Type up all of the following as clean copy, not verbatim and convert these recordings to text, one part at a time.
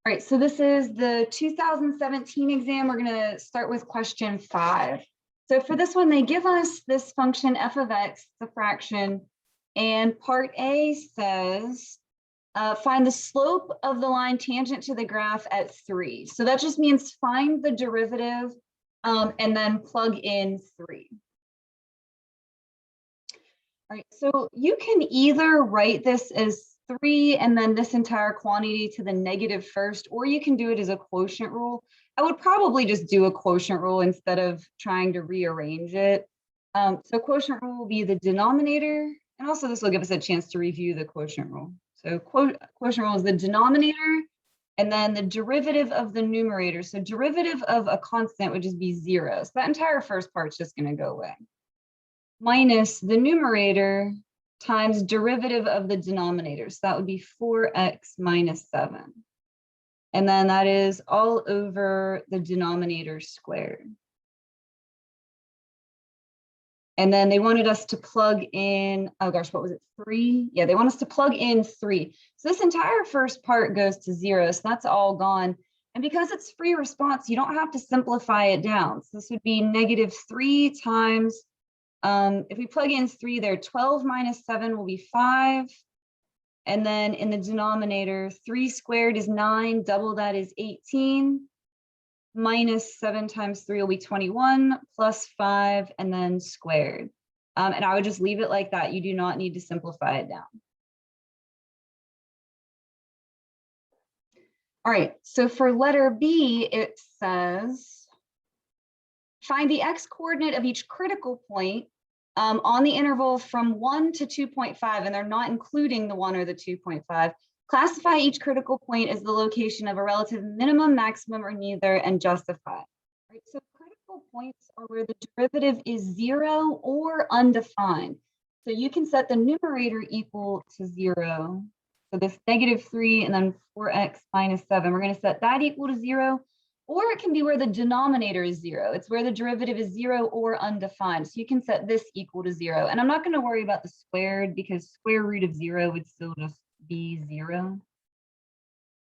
All right, so this is the 2017 exam. We're going to start with question 5. So for this one, they give us this function f of x, the fraction, and part A says, find the slope of the line tangent to the graph at 3. So that just means find the derivative and then plug in 3. All right, so you can either write this as 3 and then this entire quantity to the negative first, or you can do it as a quotient rule. I would probably just do a quotient rule instead of trying to rearrange it. So quotient rule will be the denominator, and also this will give us a chance to review the quotient rule. So quotient rule is the denominator, and then the derivative of the numerator. So derivative of a constant would just be 0. So that entire first part's just going to go away. Minus the numerator times derivative of the denominator. So that would be 4x minus 7. And then that is all over the denominator squared. And then they wanted us to plug in, oh gosh, what was it, 3? Yeah, they want us to plug in 3. So this entire first part goes to 0, so that's all gone. And because it's free response, you don't have to simplify it down. So this would be negative 3 times, if we plug in 3 there, 12 minus 7 will be 5. And then in the denominator, 3 squared is 9, double that is 18. Minus 7 times 3 will be 21, plus 5, and then squared. And I would just leave it like that. You do not need to simplify it down. All right, so for letter B, it says, find the x coordinate of each critical point on the interval from 1 to 2.5, and they're not including the 1 or the 2.5. Classify each critical point as the location of a relative minimum, maximum, or neither, and justify. Right, so critical points are where the derivative is 0 or undefined. So you can set the numerator equal to 0. So this negative 3 and then 4x minus 7, we're going to set that equal to 0. Or it can be where the denominator is 0. It's where the derivative is 0 or undefined. So you can set this equal to 0. And I'm not going to worry about the squared because square root of 0 would still just be 0.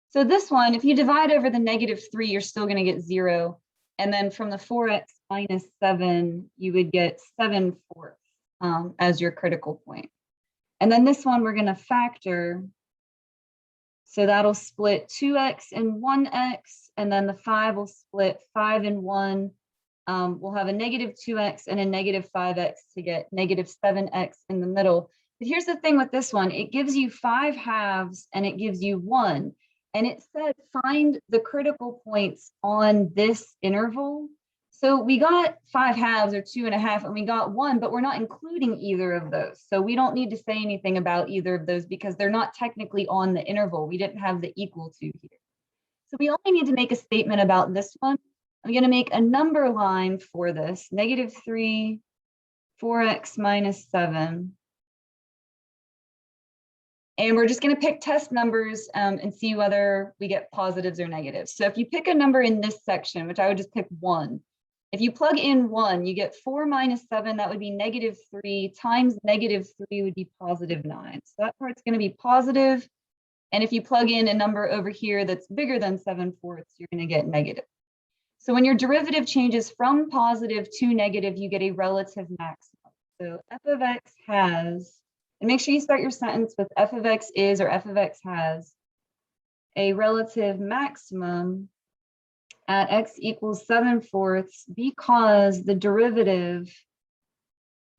So this one, if you divide over the negative 3, you're still going to get 0. And then from the 4x minus 7, you would get 7/4 as your critical point. And then this one, we're going to factor. So that'll split 2x and 1x, and then the 5 will split 5 and 1. We'll have a negative 2x and a negative 5x to get negative 7x in the middle. But here's the thing with this one, it gives you 5 halves and it gives you 1. And it said find the critical points on this interval. So we got 5 halves or 2.5, and we got 1, but we're not including either of those. So we don't need to say anything about either of those because they're not technically on the interval. We didn't have the equal to here. So we only need to make a statement about this one. I'm going to make a number line for this, negative 3, 4x minus 7. And we're just going to pick test numbers and see whether we get positives or negatives. So if you pick a number in this section, which I would just pick 1, if you plug in 1, you get 4 minus 7, that would be negative 3, times negative 3 would be positive 9. So that part's going to be positive. And if you plug in a number over here that's bigger than 7/4, you're going to get negative. So when your derivative changes from positive to negative, you get a relative maximum. So f of x has, and make sure you start your sentence with f of x is or f of x has a relative maximum at x equals 7/4 because the derivative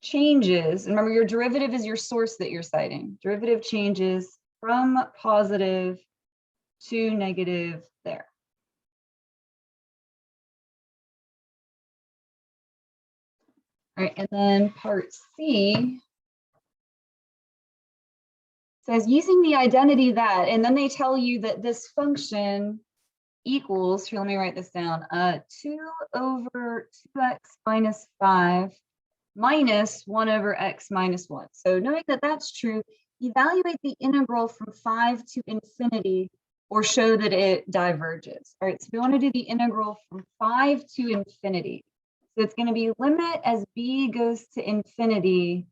changes. And remember, your derivative is your source that you're citing. Derivative changes from positive to negative there. All right, and then part C says using the identity that, and then they tell you that this function equals, here, let me write this down, 2 over 2x minus 5 minus 1 over x minus 1. So knowing that that's true, evaluate the integral from 5 to infinity or show that it diverges. All right, so we want to do the integral from 5 to infinity. So it's going to be limit as b goes to infinity,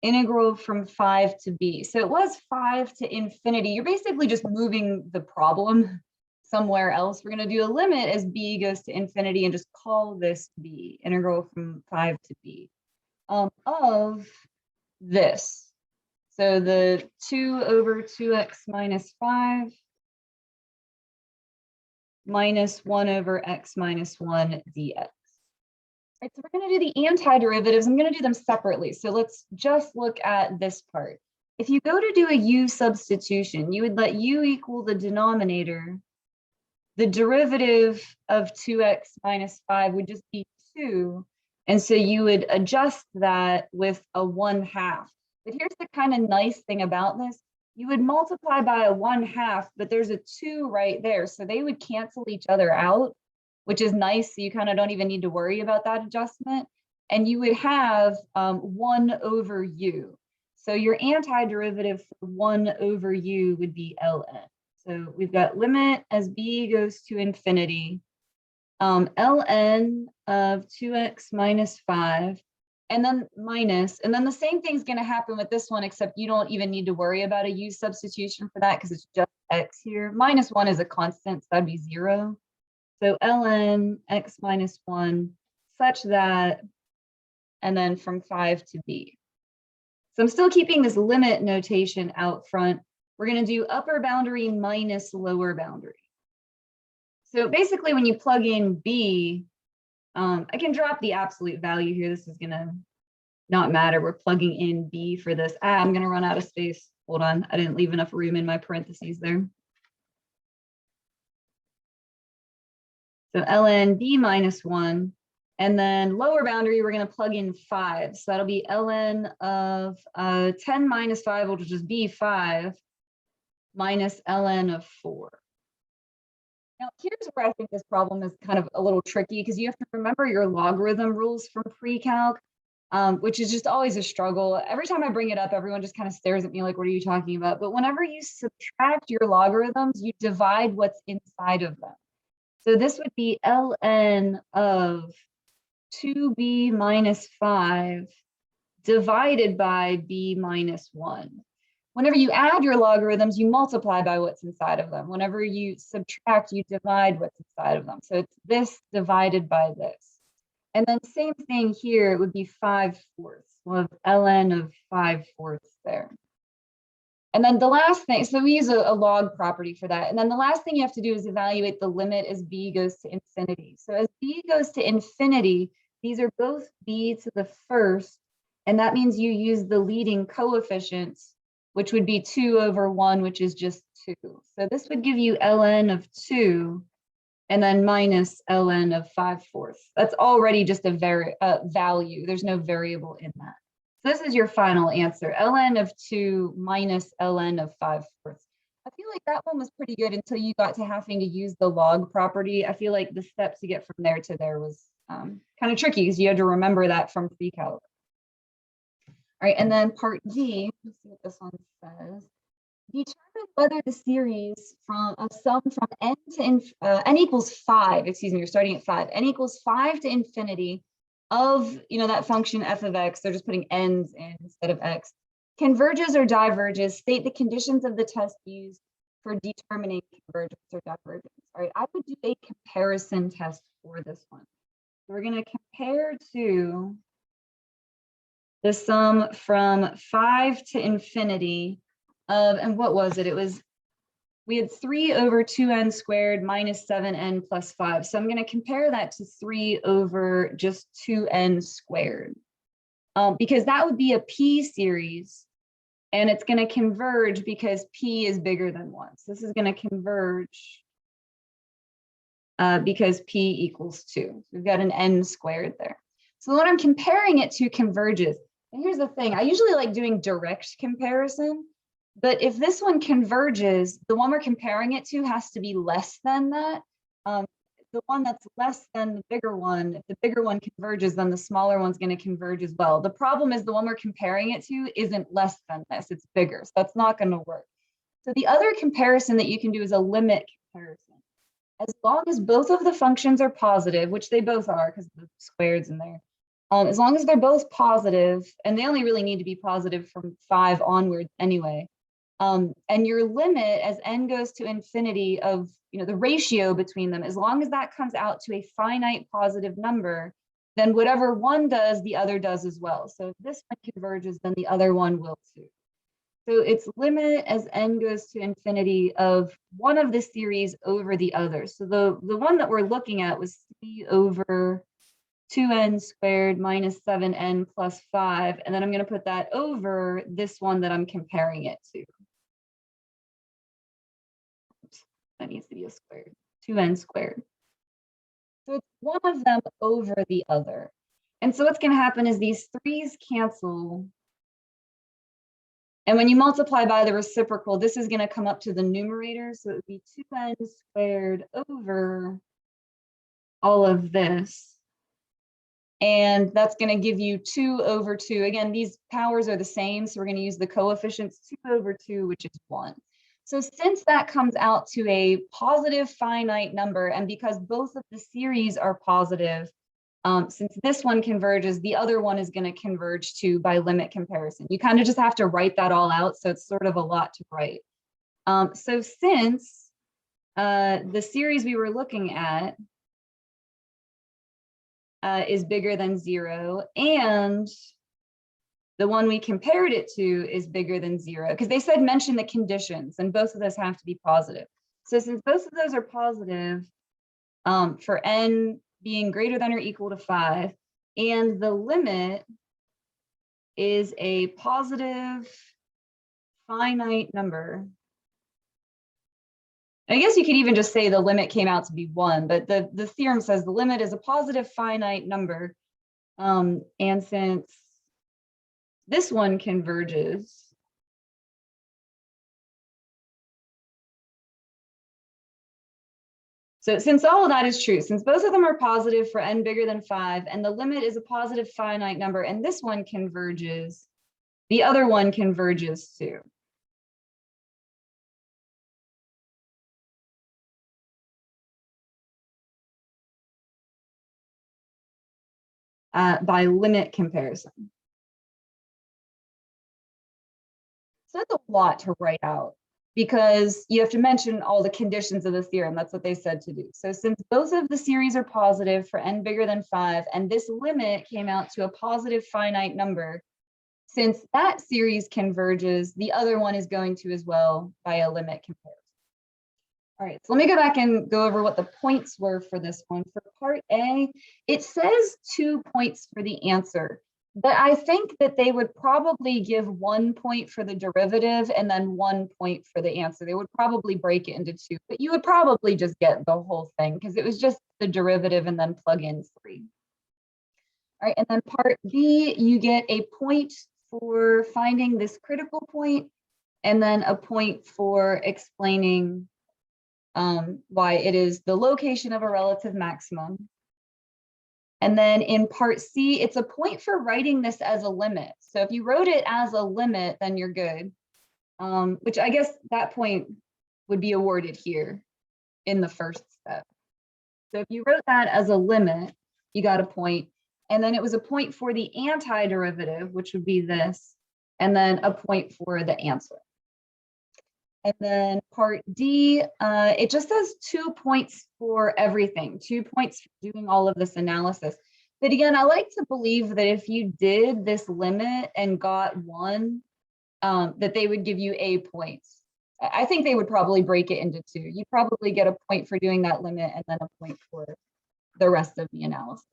integral from 5 to b. So it was 5 to infinity. You're basically just moving the problem. somewhere else, we're going to do a limit as b goes to infinity and just call this b, integral from 5 to b, of this. So the 2 over 2x minus 5 minus 1 over x minus 1 dx. Right, so we're going to do the antiderivatives. I'm going to do them separately. So let's just look at this part. If you go to do a u substitution, you would let u equal the denominator. The derivative of 2x minus 5 would just be 2. And so you would adjust that with a 1/2. But here's the kind of nice thing about this. You would multiply by a 1/2, but there's a 2 right there. So they would cancel each other out, which is nice. So you kind of don't even need to worry about that adjustment. And you would have 1 over u. So your antiderivative for 1 over u would be ln. So we've got limit as b goes to infinity, ln of 2x minus 5, and then minus, and then the same thing's going to happen with this one, except you don't even need to worry about a u substitution for that because it's just x here. Minus 1 is a constant, so that'd be 0. So ln x minus 1 such that, and then from 5 to b. So I'm still keeping this limit notation out front. We're going to do upper boundary minus lower boundary. So basically, when you plug in b, I can drop the absolute value here. This is going to not matter. We're plugging in b for this. I'm going to run out of space. Hold on. I didn't leave enough room in my parentheses there. So ln b minus 1. And then lower boundary, we're going to plug in 5. So that'll be ln of 10 minus 5, which will just be 5, minus ln of 4. Now, here's where I think this problem is kind of a little tricky, because you have to remember your logarithm rules from pre-calc, which is just always a struggle. Every time I bring it up, everyone just kind of stares at me like, what are you talking about? But whenever you subtract your logarithms, you divide what's inside of them. So this would be ln of 2b minus 5 divided by b minus 1. Whenever you add your logarithms, you multiply by what's inside of them. Whenever you subtract, you divide what's inside of them. So it's this divided by this. And then same thing here, it would be 5/4. We'll have ln of 5/4 there. And then the last thing, so we use a log property for that. And then the last thing you have to do is evaluate the limit as b goes to infinity. So as b goes to infinity, these are both b to the first, and that means you use the leading coefficients, which would be 2 over 1, which is just 2. So this would give you ln of 2, and then minus ln of 5/4. That's already just a value. There's no variable in that. So this is your final answer, ln of 2 minus ln of 5/4. I feel like that one was pretty good until you got to having to use the log property. I feel like the steps to get from there to there was kind of tricky because you had to remember that from pre-calc. All right, and then part D, let's see what this one says. Determine whether the series of sum from n to n equals 5, excuse me, you're starting at 5, n equals 5 to infinity of, that function f of x, they're just putting n's in instead of x, converges or diverges, state the conditions of the test used for determining convergence or divergence. All right, I would do a comparison test for this one. So we're going to compare to the sum from 5 to infinity of, and what was it? We had 3 over 2n squared minus 7n plus 5. So I'm going to compare that to 3 over just 2n squared, because that would be a p series, and it's going to converge because p is bigger than 1. So this is going to converge because p equals 2. So we've got an n squared there. So what I'm comparing it to converges. And here's the thing, I usually like doing direct comparison, but if this one converges, the one we're comparing it to has to be less than that. The one that's less than the bigger one, if the bigger one converges, then the smaller one's going to converge as well. The problem is the one we're comparing it to isn't less than this, it's bigger, so that's not going to work. So the other comparison that you can do is a limit comparison. As long as both of the functions are positive, which they both are because the squared's in there, as long as they're both positive, and they only really need to be positive from 5 onwards anyway, And your limit as n goes to infinity of, the ratio between them, as long as that comes out to a finite positive number, then whatever one does, the other does as well. So if this one converges, then the other one will too. So it's limit as n goes to infinity of one of the series over the other. So the one that we're looking at was 3 over 2n squared minus 7n plus 5. And then I'm going to put that over this one that I'm comparing it to. That needs to be a squared, 2n squared. So it's one of them over the other. And so what's going to happen is these 3's cancel. And when you multiply by the reciprocal, this is going to come up to the numerator. So it would be 2n squared over all of this. And that's going to give you 2 over 2. Again, these powers are the same, so we're going to use the coefficients 2 over 2, which is 1. So since that comes out to a positive finite number, and because both of the series are positive, since this one converges, the other one is going to converge too by limit comparison. You kind of just have to write that all out, so it's sort of a lot to write. So since the series we were looking at is bigger than 0, and the one we compared it to is bigger than 0, because they said mention the conditions, and both of those have to be positive. So since both of those are positive, for n being greater than or equal to 5, and the limit is a positive finite number. I guess you could even just say the limit came out to be 1, but the theorem says the limit is a positive finite number. And since this one converges, so since all of that is true, since both of them are positive for n bigger than 5, and the limit is a positive finite number, and this one converges, the other one converges too. By limit comparison. So that's a lot to write out, because you have to mention all the conditions of the theorem. That's what they said to do. So since both of the series are positive for n bigger than 5, and this limit came out to a positive finite number, since that series converges, the other one is going to as well by a limit comparison. All right, so let me go back and go over what the points were for this one. For part A, it says 2 points for the answer, but I think that they would probably give 1 point for the derivative and then 1 point for the answer. They would probably break it into 2, but you would probably just get the whole thing because it was just the derivative and then plug in 3. All right, and then part B, you get a point for finding this critical point, and then a point for explaining why it is the location of a relative maximum. And then in part C, it's a point for writing this as a limit. So if you wrote it as a limit, then you're good, which I guess that point would be awarded here in the first step. So if you wrote that as a limit, you got a point. And then it was a point for the antiderivative, which would be this, and then a point for the answer. And then part D, it just says 2 points for everything, 2 points for doing all of this analysis. But again, I like to believe that if you did this limit and got 1, that they would give you a point. I think they would probably break it into 2. You'd probably get a point for doing that limit and then a point for the rest of the analysis.